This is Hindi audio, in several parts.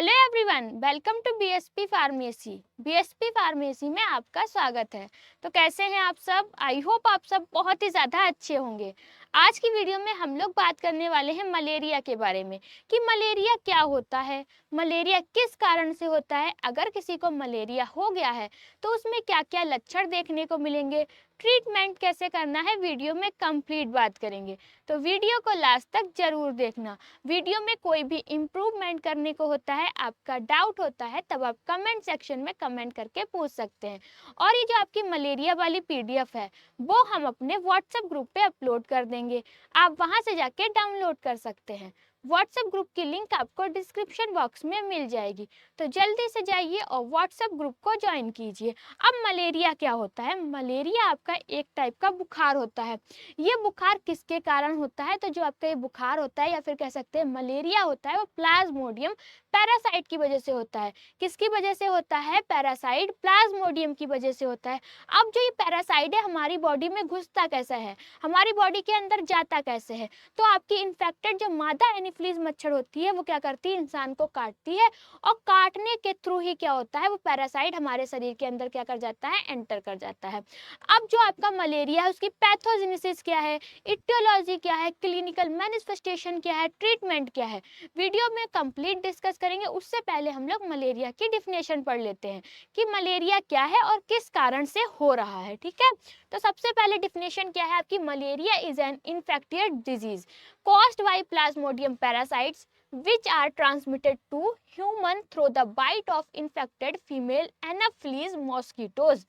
Hello everyone, welcome to BSP pharmacy. BSP pharmacy में आपका स्वागत है। तो कैसे हैं आप सब? आई होप आप सब बहुत ही ज़्यादा अच्छे होंगे। आज की वीडियो में हम लोग बात करने वाले हैं मलेरिया के बारे में कि मलेरिया क्या होता है, मलेरिया किस कारण से होता है, अगर किसी को मलेरिया हो गया है तो उसमें क्या क्या लक्षण देखने को मिलेंगे, ट्रीटमेंट कैसे करना है, वीडियो में कंप्लीट बात करेंगे। तो वीडियो को लास्ट तक जरूर देखना। वीडियो में कोई भी इम्प्रूवमेंट करने को होता है, आपका डाउट होता है, तब आप कमेंट सेक्शन में कमेंट करके पूछ सकते हैं। और ये जो आपकी मलेरिया वाली पीडीएफ है वो हम अपने व्हाट्सएप ग्रुप पे अपलोड कर देंगे, आप वहां से जाके डाउनलोड कर सकते हैं। व्हाट्सएप ग्रुप की लिंक आपको डिस्क्रिप्शन बॉक्स में मिल जाएगी, तो जल्दी से जाइए और व्हाट्सएप ग्रुप को ज्वाइन कीजिए। अब मलेरिया क्या होता है? मलेरिया आपका एक टाइप का बुखार होता है। ये बुखार किसके कारण होता है? तो जो आपका ये बुखार होता है या फिर कह सकते हैं मलेरिया होता है, वो प्लाज्मोडियम पैरासाइट की वजह से होता है। किसकी वजह से होता है? पैरासाइट प्लाज्मोडियम की वजह से होता है। अब जो ये पैरासाइट है हमारी बॉडी में घुसता कैसा है, हमारी बॉडी के अंदर जाता कैसे है? तो आपकी इन्फेक्टेड जो मादा एनोफिलीज मच्छर होती है वो क्या करती है? इंसान को काटती है, और काटने के थ्रू ही क्या होता है? वो पैरासाइट हमारे शरीर के अंदर क्या कर जाता है? एंटर कर जाता है। अब जो आपका मलेरिया है उसकी पैथोजेनेसिस क्या है, इटियोलॉजी क्या है, क्लिनिकल मैनिफेस्टेशन क्या है, ट्रीटमेंट क्या है, वीडियो में कंप्लीट डिस्कस करेंगे। उससे पहले हम लोग मलेरिया की डिफिनेशन पढ़ लेते हैं कि मलेरिया क्या है और किस कारण से हो रहा है। ठीक है, तो सबसे पहले डिफिनेशन क्या है आपकी? Malaria is an infectious disease caused by Plasmodium parasites which are transmitted to human through the bite of infected female anopheles mosquitoes।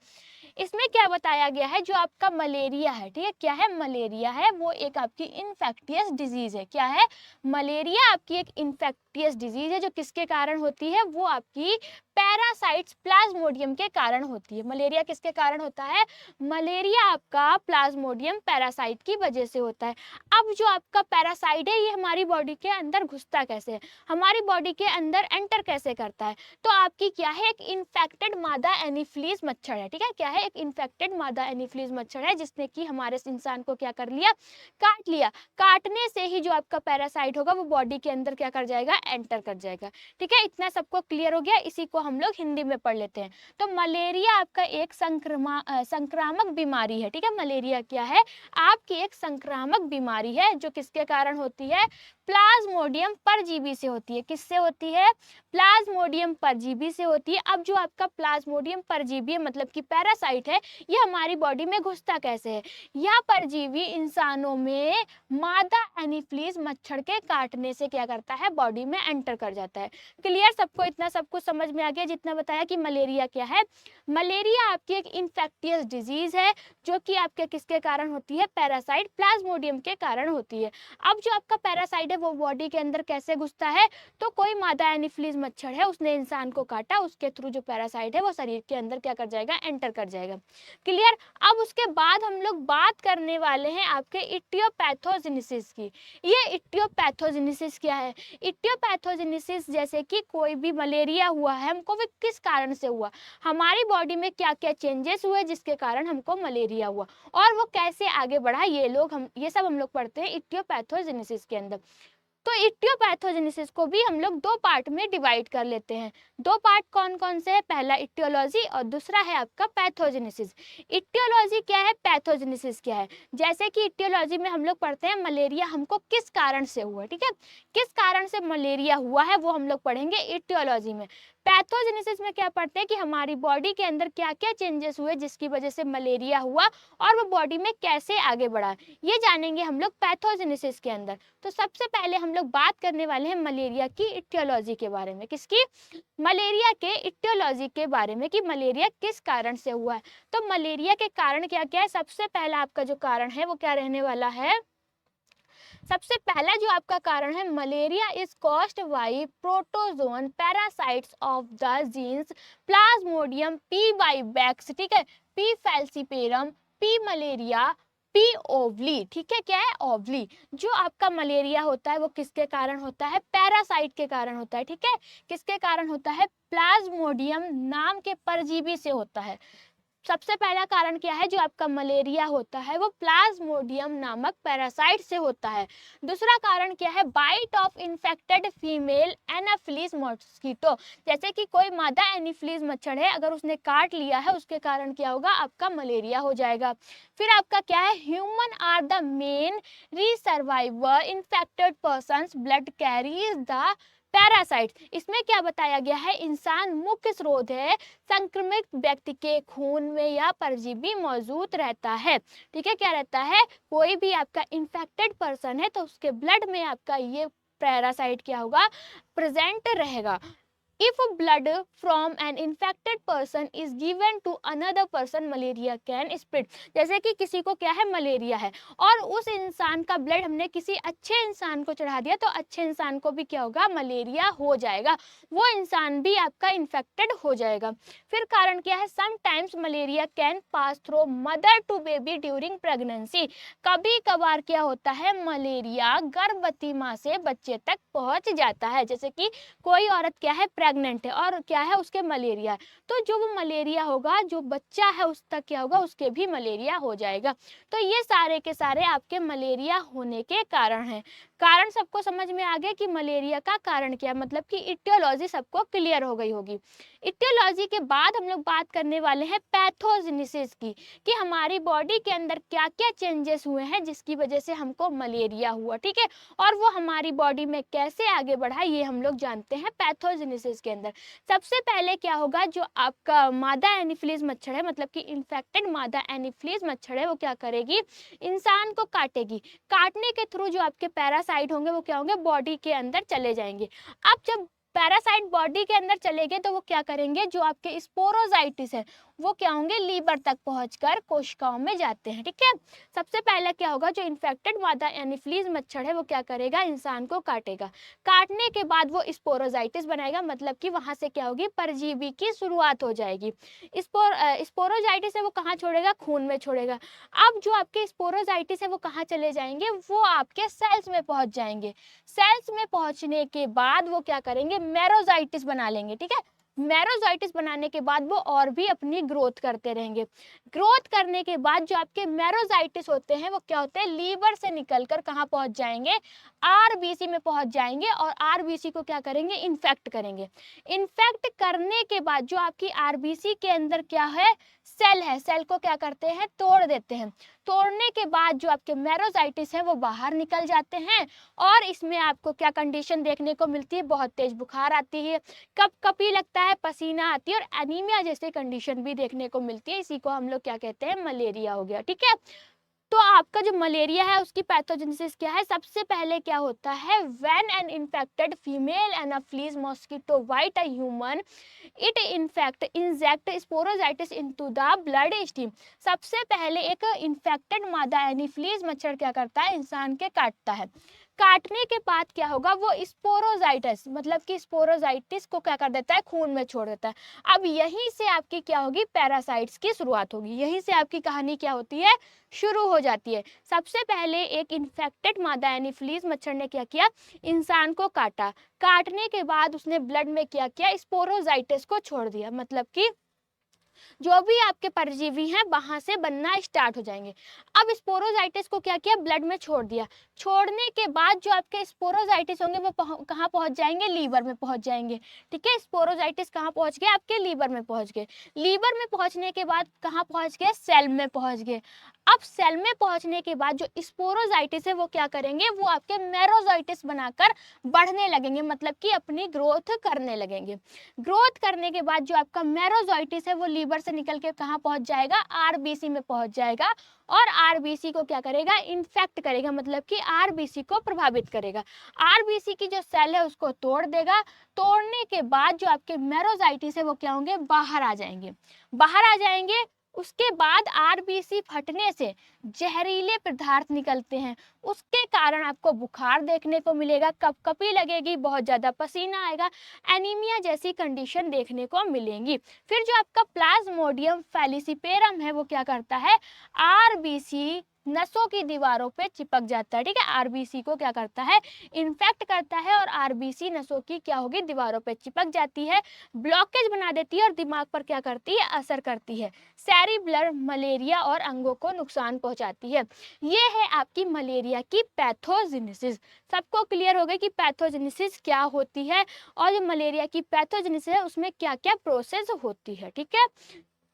इसमें क्या बताया गया है? जो आपका मलेरिया है, ठीक है, क्या है? मलेरिया है वो एक आपकी इन्फेक्टियस डिजीज है। क्या है? मलेरिया आपकी एक इन्फेक्टियस डिजीज है जो किसके कारण होती है? वो आपकी पैरासाइट्स प्लाज्मोडियम के कारण होती है। मलेरिया किसके कारण होता है? मलेरिया आपका प्लाज्मोडियम पैरासाइट की वजह से होता है। अब जो आपका पैरासाइट है ये हमारी बॉडी के अंदर घुसता कैसे है, हमारी बॉडी के अंदर एंटर कैसे करता है? तो आपकी क्या है? एक इन्फेक्टेड मादा एनोफिलीज मच्छर है। ठीक है, क्या है? एक इन्फेक्टेड मादा एनोफिलीज मच्छर है जिसने कि हमारे इंसान को क्या कर लिया? काट लिया। काटने से ही जो आपका पैरासाइट होगा वो बॉडी के अंदर क्या कर जाएगा? एंटर कर जाएगा। ठीक है, इतना सबको क्लियर हो गया? इसी को हम लोग हिंदी में पढ़ लेते हैं। तो मलेरिया आपका एक संक्रामक बीमारी है। ठीक है, मलेरिया क्या है? आपकी एक संक्रामक बीमारी है जो किसके कारण होती है? प्लाज्मोडियम परजीवी से होती है। किससे होती है? प्लाज्मोडियम परजीवी से होती है। अब जो आपका प्लाज्मोडियम परजीवी मतलब कि पैरासाइट है ये हमारी बॉडी में घुसता कैसे है? यह परजीवी इंसानों में मादा एनोफिलीज मच्छर के काटने से क्या करता है? बॉडी में एंटर कर जाता है। क्लियर सबको? इतना सब कुछ समझ में आ गया जितना बताया कि मलेरिया क्या है? मलेरिया आपकी एक इन्फेक्टियस डिजीज है जो कि आपके किसके कारण होती है? पैरासाइट प्लाज्मोडियम के कारण होती है। अब जो आपका पैरासाइट है वो बॉडी के अंदर कैसे घुसता है? तो कोई मादा एनोफिलीज मच्छर है, उसने इंसान को काटा, उसके थ्रू जो पैरासाइट है वो शरीर के अंदर क्या कर जाएगा? एंटर कर जाएगा। क्लियर? अब उसके बाद हम लोग बात करने वाले हैं आपके इटियोपैथोजेनेसिस की। ये इटियोपैथोजेनेसिस क्या है? इटियोपैथोजेनेसिस जैसे कि कोई भी मलेरिया हुआ है हमको, वो किस कारण से हुआ, हमारी बॉडी में क्या क्या चेंजेस हुए जिसके कारण हमको मलेरिया हुआ, और वो कैसे आगे बढ़ा, ये सब हम लोग पढ़ते हैं इटियोपैथोजेनेसिस के अंदर। तो इटियोपैथोजेनेसिस को भी हम लोग दो पार्ट में डिवाइड कर लेते हैं। दो पार्ट कौन कौन से है? पहला इटियोलॉजी और दूसरा है आपका पैथोजेनेसिस। इटियोलॉजी क्या है, पैथोजेनेसिस क्या है? जैसे कि इटियोलॉजी में हम लोग पढ़ते हैं मलेरिया हमको किस कारण से हुआ। ठीक है, किस कारण से मलेरिया हुआ है वो हम लोग पढ़ेंगे इटियोलॉजी में। पैथोजेनेसिस में क्या पढ़ते हैं कि हमारी बॉडी के अंदर क्या क्या चेंजेस हुए जिसकी वजह से मलेरिया हुआ और वो बॉडी में कैसे आगे बढ़ा, ये जानेंगे हम लोग पैथोजेनेसिस के अंदर। तो सबसे पहले हम लोग बात करने वाले हैं मलेरिया की इटियोलॉजी के बारे में। किसकी? मलेरिया के इटियोलॉजी के बारे में कि मलेरिया किस कारण से हुआ है। तो मलेरिया के कारण क्या क्या है? सबसे पहला आपका जो कारण है वो क्या रहने वाला है? सबसे पहला जो आपका कारण है, malaria is caused by protozoan parasites of the genus Plasmodium P vivax. ठीक है, P falciparum, P malaria, P ovale. ठीक है, क्या है? ओवली। जो आपका मलेरिया होता है वो किसके कारण होता है? पैरासाइट के कारण होता है। ठीक है, किसके कारण होता है? प्लाज्मोडियम नाम के परजीवी से होता है। सबसे पहला कारण क्या है, जो आपका मलेरिया होता है वो प्लाज्मोडियम नामक पैरासाइट से होता है। दूसरा कारण क्या है, bite of infected female Anopheles mosquito, जैसे कि कोई मादा एनाफिलीज मच्छर है, अगर उसने काट लिया है उसके कारण क्या होगा, आपका मलेरिया हो जाएगा। फिर आपका क्या है, human are the main reservoir infected persons blood carries the parasite. इसमें क्या बताया गया है, इंसान मुख्य स्रोत है, संक्रमित व्यक्ति के खून में या परजीवी मौजूद रहता है। ठीक है, क्या रहता है, कोई भी आपका इन्फेक्टेड पर्सन है तो उसके ब्लड में आपका ये पैरासाइट क्या होगा, प्रेजेंट रहेगा। If blood from an infected person is given to another person, malaria can spread। जैसे कि किसी को क्या है, मलेरिया है, और उस इंसान का ब्लड हमने किसी अच्छे इंसान को चढ़ा दिया तो अच्छे इंसान को भी क्या होगा, मलेरिया हो जाएगा, वो इंसान भी आपका इन्फेक्टेड हो जाएगा। फिर कारण क्या है, sometimes malaria can pass through mother to baby during pregnancy. कभी कभार क्या होता है, मलेरिया गर्भवती माँ से बच्चे तक पहुंच जाता है। जैसे कि कोई औरत क्या है, प्रेग्नेंट है और क्या है, उसके मलेरिया है, तो जो वो मलेरिया होगा, जो बच्चा है उस तक क्या होगा, उसके भी मलेरिया हो जाएगा। तो ये सारे के सारे आपके मलेरिया होने के कारण हैं। कारण सबको समझ में आ गया कि मलेरिया का कारण क्या है, मतलब कि इटियोलॉजी सबको क्लियर हो गई होगी। इटियोलॉजी के बाद हम लोग बात करने वाले हैं पैथोजेनेसिस की, कि हमारी बॉडी के अंदर क्या क्या चेंजेस हुए हैं जिसकी वजह से हमको मलेरिया हुआ। ठीक है, और वो हमारी बॉडी में कैसे आगे बढ़ा, ये हम लोग जानते हैं पैथोजेनेसिस के अंदर। सबसे पहले क्या होगा, जो आपका मादा एनाफिलीज मच्छर है, मतलब कि इन्फेक्टेड मादा एनाफिलीज मच्छर है, वो क्या करेगी, इंसान को काटेगी। काटने के थ्रू जो आपके पैरासाइट होंगे वो क्या होंगे, बॉडी के अंदर चले जाएंगे। अब जब पैरासाइट बॉडी के अंदर चले गए तो वो क्या करेंगे, जो आपके स्पोरोजाइटिस है वो क्या होंगे, लीवर तक पहुंचकर कोशिकाओं में जाते हैं। ठीक है, सबसे पहले क्या होगा, जो इन्फेक्टेड मादा एनाफिलीज मच्छर है वो क्या करेगा, इंसान को काटेगा। काटने के बाद वो स्पोरोजाइटिस बनाएगा, मतलब कि वहां से क्या होगी, परजीवी की शुरुआत हो जाएगी। स्पोरोजाइटिस है वो कहाँ छोड़ेगा, खून में छोड़ेगा। अब जो आपके स्पोरोजाइटिस है वो कहाँ चले जाएंगे, वो आपके सेल्स में पहुंच जाएंगे। सेल्स में पहुंचने के बाद वो क्या करेंगे, मेरोजाइटिस बना लेंगे। ठीक है, मेरोजाइटिस बनाने के बाद वो और भी अपनी ग्रोथ करते रहेंगे। ग्रोथ करने के बाद जो आपके मेरोजाइटिस होते हैं वो क्या होते हैं, लीवर से निकलकर कहाँ पहुंच जाएंगे, आरबीसी में पहुंच जाएंगे, और आरबीसी को क्या करेंगे, इन्फेक्ट करेंगे। इन्फेक्ट करने के बाद जो आपकी आरबीसी के अंदर क्या है, सेल है, सेल को क्या करते हैं, तोड़ देते हैं। तोड़ने के बाद जो आपके मेरोजाइटिस है वो बाहर निकल जाते हैं, और इसमें आपको क्या कंडीशन देखने को मिलती है, बहुत तेज बुखार आती है, कपकपी लगता है, पसीना आती है, और एनीमिया जैसी कंडीशन भी देखने को मिलती है। इसी को हम लोग क्या कहते हैं, मलेरिया हो गया। ठीक है, तो आपका जो मलेरिया है उसकी पैथोजेनेसिस क्या है, सबसे पहले क्या होता है, when an infected female Anopheles mosquito bite a human, it inject sporozoites into the blood stream. सबसे पहले एक इन्फेक्टेड मादा एनाफिलीज मच्छर क्या करता है, इंसान के काटता है। काटने के बाद क्या होगा, वो स्पोरोजाइटिस मतलब कि स्पोरोजाइटिस को क्या कर देता है, खून में छोड़ देता है। अब यहीं से आपकी क्या होगी, पैरासाइट्स की शुरुआत होगी, यहीं से आपकी कहानी क्या होती है, शुरू हो जाती है। सबसे पहले एक इन्फेक्टेड मादा एनाफिलीज मच्छर ने क्या किया, इंसान को काटा। काटने के बाद उसने ब्लड में क्या किया, स्पोरोजाइटिस को छोड़ दिया, मतलब कि जो भी आपके परजीवी हैं वहां से बनना स्टार्ट हो जाएंगे। अब स्पोरोजाइटिस को क्या किया, ब्लड में छोड़ दिया। छोड़ने के बाद जो आपके स्पोरोजाइटिस होंगे वो कहाँ पहुंच जाएंगे, लीवर में पहुंच जाएंगे। ठीक है, स्पोरोजाइटिस कहाँ पहुंच गए, आपके लीवर में पहुंच गए। लीवर में पहुंचने के बाद कहाँ पहुंच गए, सेल में पहुंच गए। अब सेल में पहुंचने के बाद जो स्पोरोजाइटिस है वो क्या करेंगे, वो आपके मेरोजाइटिस बनाकर बढ़ने लगेंगे, मतलब कि अपनी ग्रोथ करने लगेंगे। ग्रोथ करने के बाद जो आपका मेरोजाइटिस है वो लीवर से निकल के कहाँ पहुंच जाएगा, आरबीसी में पहुंच जाएगा, और आरबीसी को क्या करेगा, इन्फेक्ट करेगा, मतलब कि आरबीसी को प्रभावित करेगा। आरबीसी की जो सेल है उसको तोड़ देगा। तोड़ने के बाद जो आपके मेरोजाइटिस है वो क्या होंगे, बाहर आ जाएंगे। बाहर आ जाएंगे, उसके बाद आरबीसी फटने से जहरीले पदार्थ निकलते हैं, उसके कारण आपको बुखार देखने को मिलेगा, कपकपी लगेगी, बहुत ज़्यादा पसीना आएगा, एनीमिया जैसी कंडीशन देखने को मिलेंगी। फिर जो आपका प्लाज्मोडियम फैलिसिपेरम है वो क्या करता है, आरबीसी नसों की दीवारों पे चिपक जाता है। ठीक है, आरबीसी को क्या करता है, इन्फेक्ट करता है और आरबीसी नसों की क्या होगी, दीवारों पे चिपक जाती है, ब्लॉकेज बना देती है और दिमाग पर क्या करती है, असर करती है, सेरिब्लर मलेरिया और अंगों को नुकसान पहुंचाती है। ये है आपकी मलेरिया की पैथोजेनेसिस। सबको क्लियर हो गया कि पैथोजेनेसिस क्या होती है और जो मलेरिया की पैथोजेनेसिस है उसमें क्या क्या प्रोसेस होती है। ठीक है,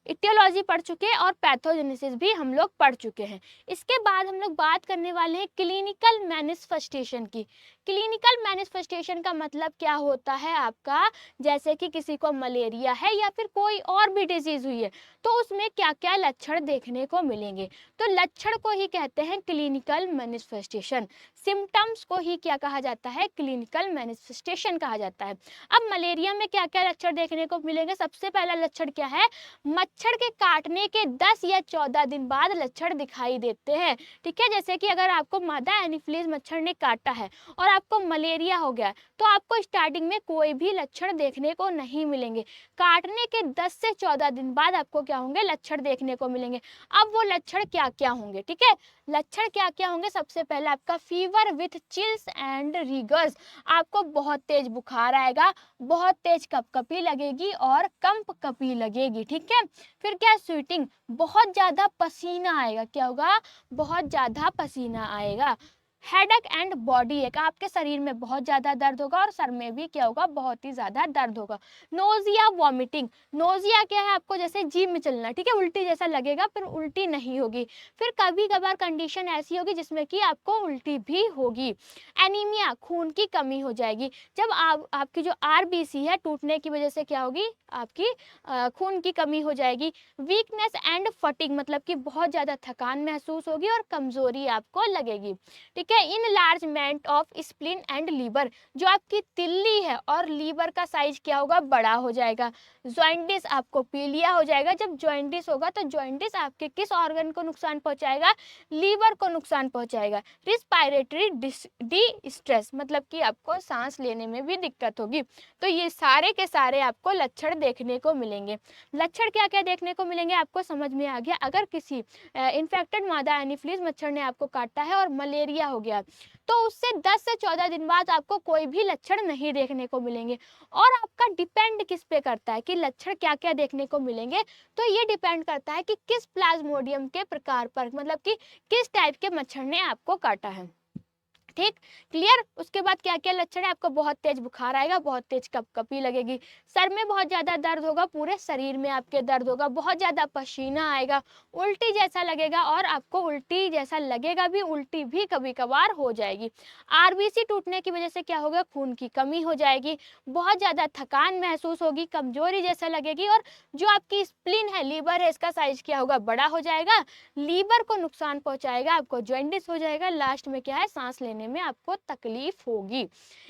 इटियोलॉजी पढ़ चुके हैं और पैथोजेनेसिस भी हम लोग पढ़ चुके हैं। इसके बाद हम लोग बात करने वाले हैं क्लिनिकल मैनिफेस्टेशन की। क्लिनिकल मैनिफेस्टेशन का मतलब क्या होता है आपका, जैसे कि किसी को मलेरिया है या फिर कोई और भी डिजीज हुई है तो उसमें क्या क्या लक्षण देखने को मिलेंगे। तो लक्षण को ही कहते हैं क्लिनिकल मैनिफेस्टेशन, सिम्टम्स को ही क्या कहा जाता है, क्लिनिकल मैनिफेस्टेशन कहा जाता है। अब मलेरिया में क्या क्या लक्षण देखने को मिलेंगे, सबसे पहला लक्षण क्या है, मच्छर के काटने के 10 या 14 दिन बाद लक्षण दिखाई देते हैं। ठीक है, जैसे कि अगर आपको मादा एनोफिलीज मच्छर ने काटा है और आपको मलेरिया हो गया तो आपको स्टार्टिंग में कोई भी लक्षण देखने को नहीं मिलेंगे। काटने के 10 से 14 दिन बाद आपको क्या होंगे, लक्षण देखने को मिलेंगे। अब वो लक्षण क्या क्या होंगे, ठीक है, लक्षण क्या क्या होंगे, सबसे पहले आपका fever with chills and riggers, आपको बहुत तेज बुखार आएगा, बहुत तेज कपकपी लगेगी और कंपकपी लगेगी। ठीक है, फिर क्या, स्वेटिंग, बहुत ज्यादा पसीना आएगा, क्या होगा, बहुत ज्यादा पसीना आएगा। हेडेक एंड बॉडी एक, आपके शरीर में बहुत ज्यादा दर्द होगा और सर में भी क्या होगा, बहुत ही ज्यादा दर्द होगा। नोजिया, वॉमिटिंग, नोजिया क्या है, आपको जैसे जीभ में चलना, ठीक है, उल्टी जैसा लगेगा पर उल्टी नहीं होगी। फिर कभी कभार कंडीशन ऐसी होगी जिसमें कि आपको उल्टी भी होगी। एनीमिया, खून की कमी हो जाएगी, जब आपकी जो आरबीसी है टूटने की वजह से क्या होगी, आपकी खून की कमी हो जाएगी। वीकनेस एंड फटिग, मतलब कि बहुत ज्यादा थकान महसूस होगी और कमजोरी आपको लगेगी। ठीक है, enlargement of spleen and liver, जो आपकी तिल्ली है और लीवर का साइज क्या होगा, बड़ा हो जाएगा। जॉइंटिस, आपको पीलिया हो जाएगा। जब जॉइंटिस होगा तो जॉइंटिस आपके किस ऑर्गन को नुकसान पहुंचाएगा, लीवर को नुकसान पहुंचाएगा। रिस्पायरेटरी डिस्ट्रेस, मतलब कि आपको सांस लेने में भी दिक्कत होगी। तो ये सारे के सारे आपको लक्षण देखने को मिलेंगे। लक्षण क्या क्या देखने को मिलेंगे आपको समझ में आ गया। अगर किसी इन्फेक्टेड मादा एनोफिलीज मच्छर ने आपको काटा है और मलेरिया हो गया तो उससे 10 से 14 दिन बाद आपको कोई भी लक्षण नहीं देखने को मिलेंगे। और आपका डिपेंड किस पे करता है कि लक्षण क्या क्या देखने को मिलेंगे, तो ये डिपेंड करता है कि किस प्लाज्मोडियम के प्रकार पर, मतलब कि किस टाइप के मच्छर ने आपको काटा है। ठीक, क्लियर। उसके बाद क्या क्या लक्षण है, आपको बहुत तेज बुखार आएगा, बहुत तेज कपकपी लगेगी, सर में बहुत ज्यादा दर्द होगा, पूरे शरीर में आपके दर्द होगा, बहुत ज्यादा पसीना आएगा, उल्टी जैसा लगेगा और आपको उल्टी जैसा लगेगा भी, उल्टी भी कभी कभार हो जाएगी। आरबीसी टूटने की वजह से क्या होगा, खून की कमी हो जाएगी, बहुत ज्यादा थकान महसूस होगी, कमजोरी जैसा लगेगी और जो आपकी स्प्लीन है, लीवर है, इसका साइज क्या होगा, बड़ा हो जाएगा, लीवर को नुकसान पहुंचाएगा, आपको जॉइंटिस हो जाएगा, लास्ट में क्या है, सांस लेने में आपको तकलीफ होगी।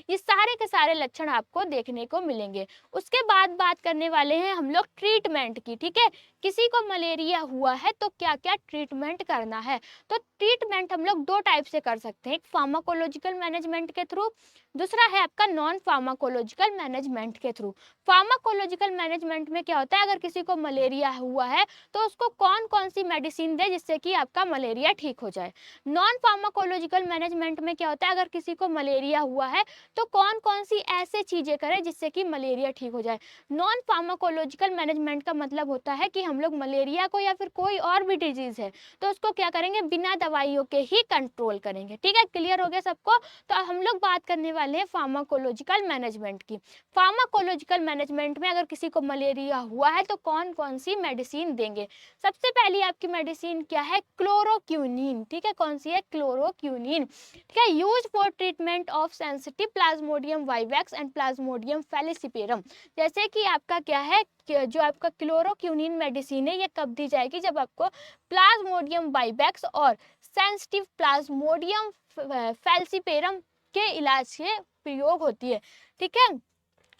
ये सारे के सारे लक्षण आपको देखने को मिलेंगे। उसके बाद बात करने वाले हैं हम लोग ट्रीटमेंट की। ठीक है, किसी को मलेरिया हुआ है तो क्या क्या ट्रीटमेंट करना है। तो ट्रीटमेंट हम लोग दो टाइप से कर सकते हैं, एक फार्माकोलॉजिकल मैनेजमेंट के थ्रू, दूसरा है आपका नॉन फार्माकोलॉजिकल मैनेजमेंट के थ्रू। फार्माकोलॉजिकल मैनेजमेंट में क्या होता है, अगर किसी को मलेरिया हुआ है तो उसको कौन कौन सी मेडिसिन दे जिससे कि आपका मलेरिया ठीक हो जाए। नॉन फार्माकोलॉजिकल मैनेजमेंट में क्या होता है, अगर किसी को मलेरिया हुआ है तो कौन कौन सी ऐसे चीजें करें जिससे कि मलेरिया ठीक हो जाए। नॉन फार्माकोलॉजिकल मैनेजमेंट का मतलब होता है कि हम लोग मलेरिया को या फिर कोई और भी डिजीज है तो उसको क्या करेंगे, बिना दवाइयों के ही कंट्रोल करेंगे। ठीक है, क्लियर हो गया सबको। तो अब हम लोग बात करने वाले हैं फार्माकोलॉजिकल मैनेजमेंट की। फार्माकोलॉजिकल मैनेजमेंट में अगर किसी को मलेरिया हुआ है तो कौन कौन सी मेडिसिन देंगे। सबसे पहली आपकी मेडिसिन क्या है, क्लोरोक्यूनिन। ठीक है, कौन सी है, क्लोरोक्यूनिन। ठीक है, use for treatment of sensitive Plasmodium vivax and Plasmodium falciparum. जैसे कि आपका क्या है, जो आपका क्लोरोक्यूनिन मेडिसिन है ये कब दी जाएगी, जब आपको प्लाज्मोडियम वाइवैक्स और सेंसिटिव प्लाज्मोडियम फैलिसिपेरम के इलाज से प्रयोग होती है। ठीक है,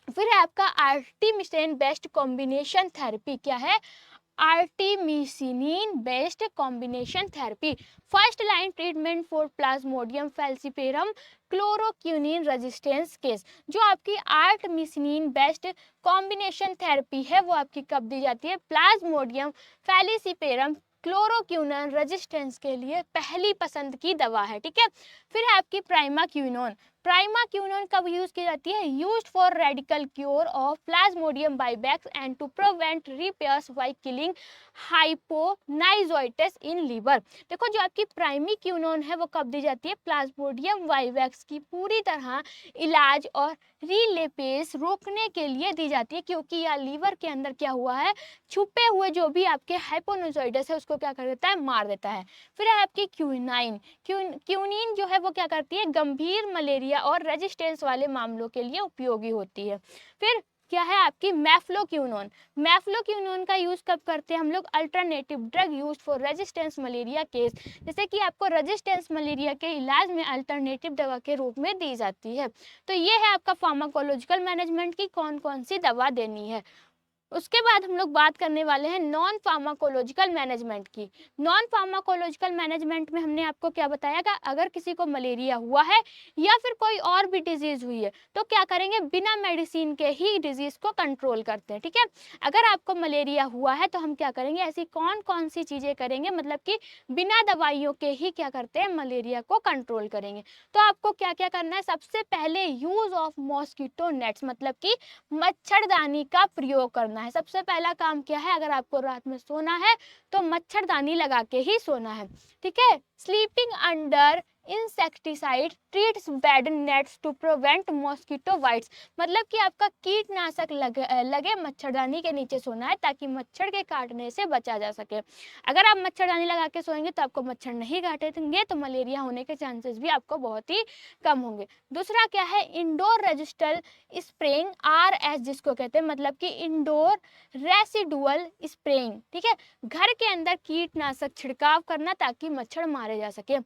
फिर है आपका आर्टिमिसिन बेस्ड कॉम्बिनेशन थेरेपी। क्या है, artemisinin based combination therapy, first line treatment for Plasmodium falciparum chloroquine resistance case. जो आपकी आर्टिमिसिनिन बेस्ड कॉम्बिनेशन थेरेपी है वो आपकी कब दी जाती है, प्लाज्मोडियम फैलिसिपेरम क्लोरोक्विनोन रेजिस्टेंस के लिए पहली पसंद की दवा है। ठीक है, फिर है आपकी प्राइमाक्विनोन। प्राइमाक्विनोन कब यूज की जाती है? Used for radical cure of Plasmodium vivax and to prevent repairs by killing hypnozoites in liver. देखो, जो आपकी प्राइमाक्विनोन है वो कब दी जाती है? प्लाज्मोडियम वाइवेक्स की पूरी तरह इलाज और रीलेपेस रोकने के लिए दी जाती है, क्योंकि यह लीवर के अंदर क्या हुआ है, छुपे हुए जो भी आपके हाइपोनाइजोइटिस है उसको क्या कर देता है? मार देता है। फिर है आपकी क्यूनाइन। क्यूनिन जो है वो क्या करती है? गंभीर मलेरिया और रेजिस्टेंस वाले मामलों के लिए उपयोगी होती है। फिर क्या है आपकी मेफ्लोक्विनोन। मेफ्लोक्विनोन का यूज कब करते हैं हम लोग? Alternative drug use for resistance malaria case, जैसे कि आपको रेजिस्टेंस मलेरिया के इलाज में अल्टरनेटिव दवा के रूप में दी जाती है। तो ये है आपका फार्माकोलॉजिकल मैनेजमेंट की कौन कौन सी दवा देनी है। उसके बाद हम लोग बात करने वाले हैं नॉन फार्माकोलॉजिकल मैनेजमेंट की। नॉन फार्माकोलॉजिकल मैनेजमेंट में हमने आपको क्या बताया था? अगर किसी को मलेरिया हुआ है या फिर कोई और भी डिजीज हुई है तो क्या करेंगे? बिना मेडिसिन के ही डिजीज को कंट्रोल करते हैं। ठीक है, अगर आपको मलेरिया हुआ है तो हम क्या करेंगे? ऐसी कौन कौन सी चीजें करेंगे, मतलब कि बिना दवाइयों के ही क्या करते हैं? मलेरिया को कंट्रोल करेंगे। तो आपको क्या क्या करना है? सबसे पहले यूज ऑफ मॉस्किटो नेट्स, मतलब कि मच्छरदानी का प्रयोग करना है। सबसे पहला काम क्या है? अगर आपको रात में सोना है तो मच्छरदानी लगा के ही सोना है। ठीक है, sleeping under insecticide treats bed nets to prevent mosquito bites, मतलब कि आपका कीटनाशक लगे मच्छरदानी के नीचे सोना है ताकि मच्छर के काटने से बचा जा सके। अगर आप मच्छरदानी लगा के सोएंगे तो आपको मच्छर नहीं काटेंगे, तो मलेरिया होने के चांसेस भी आपको बहुत ही कम होंगे। दूसरा क्या है? इंडोर रजिस्टल स्प्रेइंग, RS जिसको कहते हैं, मतलब कि इंडोर रेसिडुअल स्प्रेइंग। ठीक है, घर के अंदर कीटनाशक छिड़काव करना ताकि मच्छर मारे जा सके।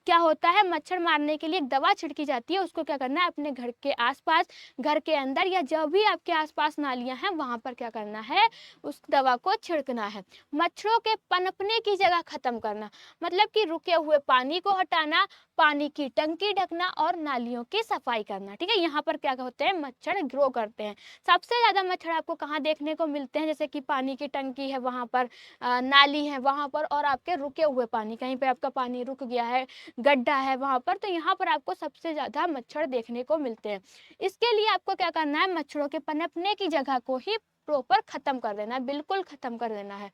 क्या होता है? मच्छर मारने के लिए एक दवा छिड़की जाती है, उसको क्या करना है? अपने घर के आसपास, घर के अंदर या जब भी आपके आसपास नालियां हैं वहां पर क्या करना है? उस दवा को छिड़कना है। मच्छरों के पनपने की जगह खत्म करना, मतलब कि रुके हुए पानी को हटाना, पानी की टंकी ढकना और नालियों की सफाई करना। ठीक है, यहाँ पर क्या होते हैं? मच्छर ग्रो करते हैं। सबसे ज्यादा मच्छर आपको कहाँ देखने को मिलते हैं? जैसे कि पानी की टंकी है वहां पर, नाली है वहां पर, और आपके रुके हुए पानी, कहीं पे आपका पानी रुक गया है, गड्ढा है वहां पर, तो यहाँ पर आपको सबसे ज्यादा मच्छर देखने को मिलते हैं। इसके लिए आपको क्या करना है? मच्छरों के पनपने की जगह को ही प्रॉपर खत्म कर देना है, बिल्कुल खत्म कर देना है।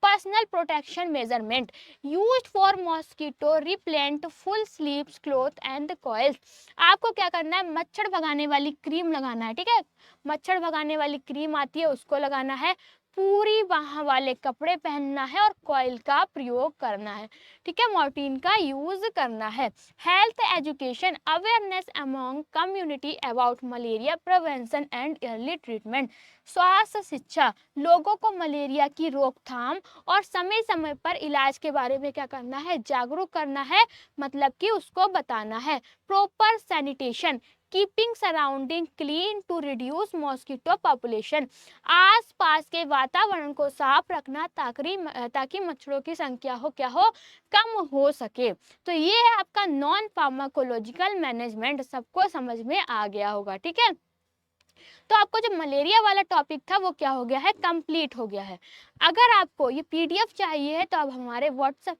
Personal protection measurement used for mosquito repellent full sleeves cloth and coils. आपको क्या करना है? मच्छर भगाने वाली क्रीम लगाना है। ठीक है, मच्छर भगाने वाली क्रीम आती है उसको लगाना है, पूरी बाह वाले कपड़े पहनना है और कॉइल का प्रयोग करना है। ठीक है, मॉर्टिन का यूज करना है। Health education awareness among community about malaria prevention and early treatment. स्वास्थ्य शिक्षा, लोगों को मलेरिया की रोकथाम और समय समय पर इलाज के बारे में क्या करना है? जागरूक करना है, मतलब कि उसको बताना है। Proper sanitation, keeping surrounding clean to reduce mosquito population. आस पास के वातावरण को साफ रखना ताकि मच्छरों की संख्या क्या हो? कम हो सके। तो ये है आपका नॉन फार्माकोलॉजिकल मैनेजमेंट, सबको समझ में आ गया होगा। ठीक है, तो आपको जो मलेरिया वाला टॉपिक था वो क्या हो गया है? कंप्लीट हो गया है। अगर आपको ये PDF चाहिए है तो अब हमारे व्हाट्सएप,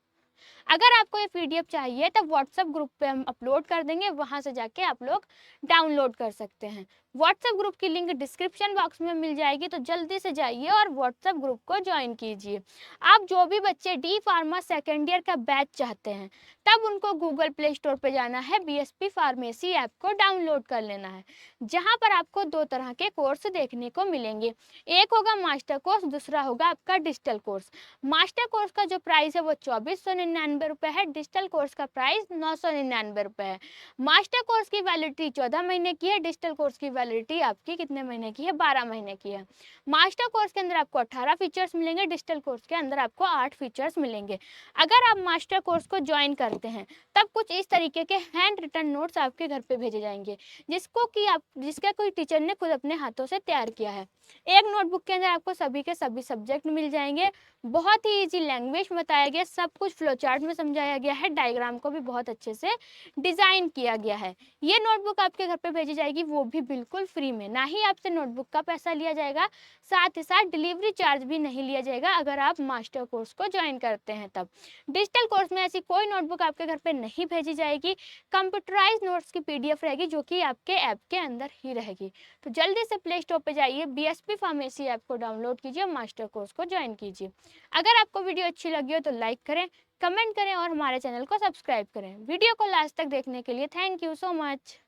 अगर आपको ये PDF चाहिए तो व्हाट्सएप ग्रुप पे हम अपलोड कर देंगे, वहां से जाके आप लोग डाउनलोड कर सकते हैं। व्हाट्सएप ग्रुप की लिंक डिस्क्रिप्शन बॉक्स में मिल जाएगी, तो जल्दी से जाइए और व्हाट्सएप ग्रुप को ज्वाइन कीजिए। आप जो भी बच्चे डी फार्मा सेकेंड ईयर का बैच चाहते हैं तब उनको गूगल प्ले स्टोर पे जाना है, BSP फार्मेसी ऐप को डाउनलोड कर लेना है, जहां पर आपको 2 तरह के कोर्स देखने को मिलेंगे। एक होगा मास्टर कोर्स, दूसरा होगा आपका डिजिटल कोर्स। मास्टर कोर्स का जो प्राइस है वो 2499 रुपये है, डिजिटल कोर्स का प्राइस 999 रुपये है। मास्टर कोर्स की वैलिडिटी 14 महीने की है, डिजिटल कोर्स की वैलिडिटी आपकी कितने महीने की है? 12 महीने की है। मास्टर कोर्स के अंदर आपको 18 फीचर्स मिलेंगे, डिजिटल कोर्स के अंदर आपको 8 फीचर्स मिलेंगे। अगर आप मास्टर कोर्स को ज्वाइन करते हैं तब कुछ इस तरीके के हैंड रिटन नोट्स आपके घर पे भेजे जाएंगे, जिसका कोई टीचर ने खुद अपने हाथों से तैयार किया है। एक नोटबुक के अंदर आपको सभी के सभी सब्जेक्ट मिल जाएंगे, बहुत ही इजी लैंग्वेज बताया गया, सब कुछ फ्लो चार्ट डिटेल्स में समझाया गया है, डायग्राम को भी बहुत अच्छे से डिज़ाइन किया गया है। ये नोटबुक आपके घर पे भेजी जाएगी, वो भी बिल्कुल फ्री में, ना ही आपसे नोटबुक का पैसा लिया जाएगा, साथ ही साथ डिलीवरी चार्ज भी नहीं लिया जाएगा अगर आप मास्टर कोर्स को ज्वाइन करते हैं तब। डिजिटल कोर्स में ऐसी कोई नोटबुक आपके घर पे नहीं भेजी जाएगी, कंप्यूटराइज नोट्स की पीडीएफ रहेगी जो कि आपके ऐप के अंदर ही रहेगी। तो जल्दी से प्ले स्टोर पे जाइए, बीएसपी फार्मेसी ऐप को डाउनलोड कीजिए, मास्टर कोर्स को ज्वाइन कीजिए। अगर आपको वीडियो अच्छी लगी हो तो लाइक करें, कमेंट करें और हमारे चैनल को सब्सक्राइब करें। वीडियो को लास्ट तक देखने के लिए थैंक यू सो मच।